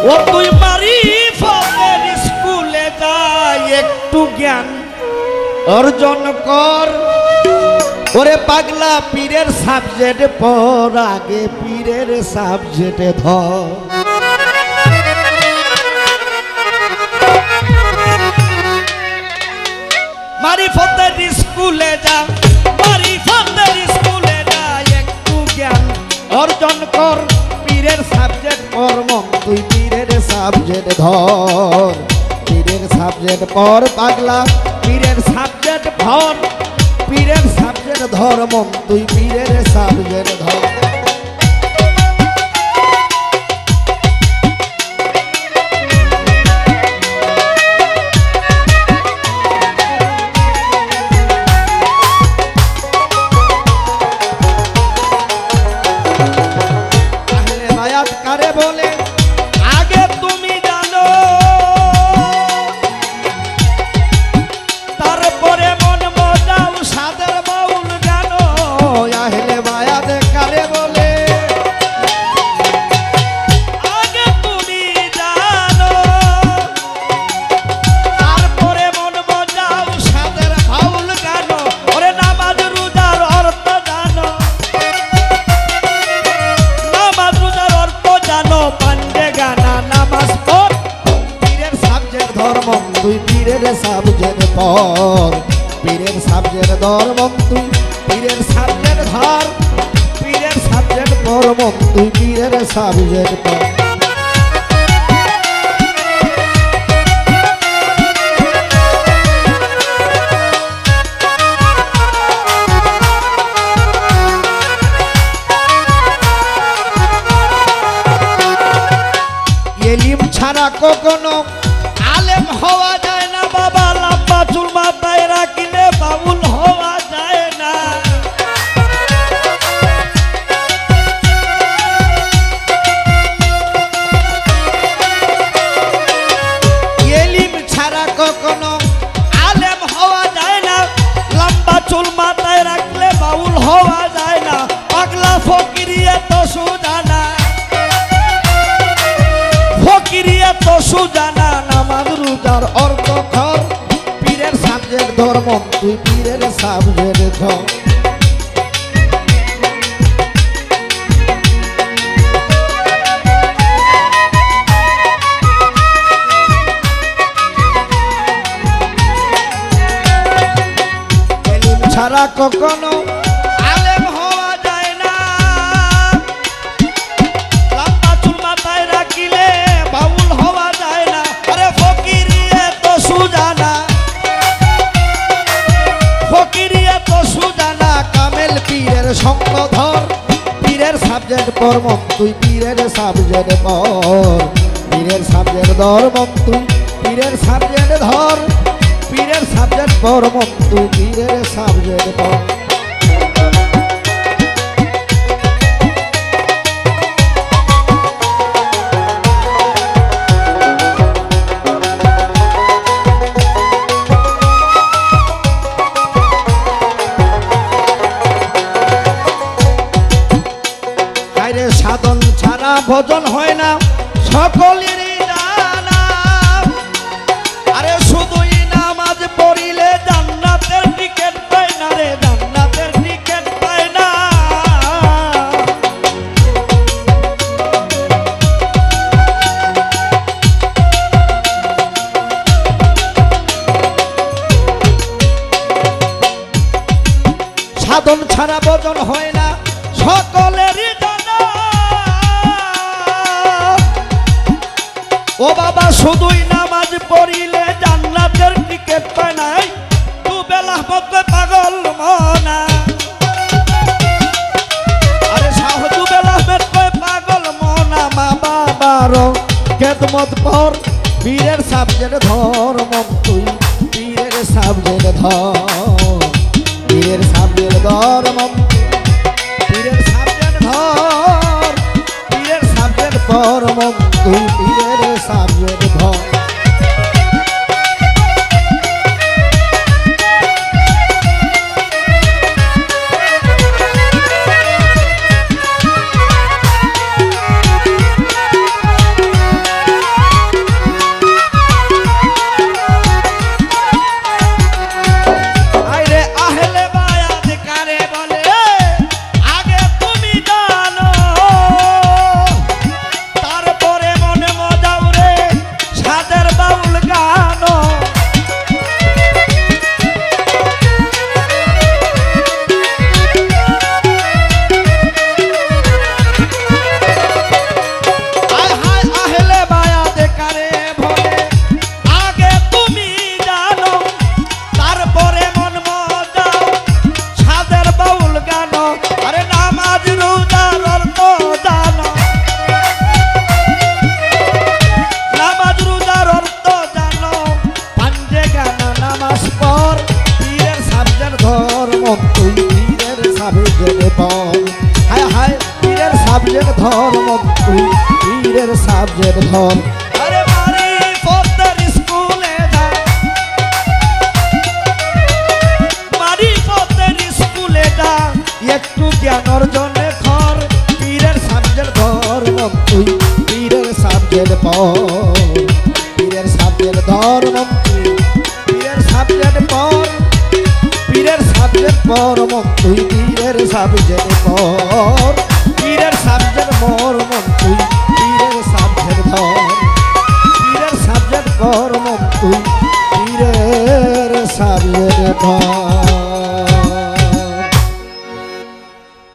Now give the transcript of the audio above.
ও তুই মারিফতের স্কুলে যাই একটু জ্ঞান অর্জন কর। ওরে পাগলা পীরের সাবজেক্ট পড় আগে পীরের সাবজেক্টে ধর। মারিফতের স্কুলে যা, মারিফতের স্কুলে যা একটু জ্ঞান অর্জন কর। পীরের সাবজেক্ট পড় মন তুই পীরের সাবজেক্ট ধর। পীরের সাবজেক্ট পড় পাগলা পীরের সাবজেক্ট ধর। পীরের সাবজেক্ট ধর মন তুই পীরের সাবজেক্ট ধর। কারে বলে আগে তুমি জানো, তারপরে মন মজাও সাদের বাউল জানো। আহলে বায়াত কারে বলে আগে তুমি জানো, তারপরে মন মজাও সাদের বাউল জানো। ওরে নামাজ রোজার অর্থ জানো, নামাজ রোজার অর্থ জানো। পান্ডে গানা নামাজ পড় পীরের সাবজেক্ট ধর্ম তুই পীরের সাবজেক্ট পড়। পীরের সাবজেক্ট ধর্ম তুই পীরের সাবজেক্ট ধর। পীরের সাবজেক্ট ধর্ম তুই পীরের সাবজেক্ট পড়। এলিম ছাড়া কখনো আলেম হওয়া যায় না বাবা। লম্বা চুল মাথায় রাখিলে বাউল হওয়া যায় না। এলিম ছাড়া কখনো আলেম হওয়া যায় না। লম্বা চুল মাথায় রাখলে বাউল হওয়া যায় না। পাগলা ফকিরিয়া তো সুজানা, ফকিরিয়া তো সুজানা। নামাজ রোজার অর্থ ধর পীরের সাবজেক্ট ধর্ম তুই পীরের সাবজেক্ট ধর। এলিম ছাড়া কখনো আলেম হওয়া যায় না। লম্বা চুল মাথায় রাখিলে বাউল হওয়া যায় না। আরে ফকিরিয়া তো সুজানা, ফকিরিয়া তো সুজানা। কামেল পীরের সঙ্গ ধর পীরের সাবজেক্ট পড় মন তুই পীরের সাবজেক্ট পড়। পীরের সাবজেক্ট ধর মন তুই পীরের সাবজেক্ট ধর। পীরের সাবজেক্ট পড় মন তুই পীরের সাবজেক্ট পড়। সাধন ছাড়া ভজন হয় না সকলেরই জানা। আরে শুধুই নামাজ পড়িলে জান্নাতের টিকেট পায় না রে, জান্নাতের টিকেট পায় না। সাধন ছাড়া ভজন হয় না সকলেরই জানা। ও বাবা শুধুই নামাজ পড়িলে জান্নাতের টিকেট পায় নাই। দুবেলা মধ্যে পাগল মনা, আরে শাহ দুবেলা মধ্যে পাগল মনা। মা বাবার খেদমত কর পীরের সাবজেক্ট ধর মন তুই পীরের সাবজেক্ট ধর। পীরের সাবজেক্ট ধর মন পীরের সাবজেক্ট ধর। পীরের সাবজেক্ট পড় মন তুই পীরের সাবজেক্ট ধর। পীরের সাবজেক্ট ধর আরে মারি পদ্মার স্কুলে যা মারি পদ্মার স্কুলে যা একটু জ্ঞান অর্জনে খর পীরের সাবজেক্ট ধর মম তুই পীরের সাবজেক্ট পর পীরের সাবজেক্ট ধর মম তুই পীরের সাবজেক্ট পর পীরের সাবজেক্ট পর মম তুই পীরের সাবজেক্ট পর পীরের সাবজেক্ট পর মম তুই পীরের সাবজেক্ট ধর পীরের সাবজেক্ট পর মম তুই পীরের সাবজেক্ট ধর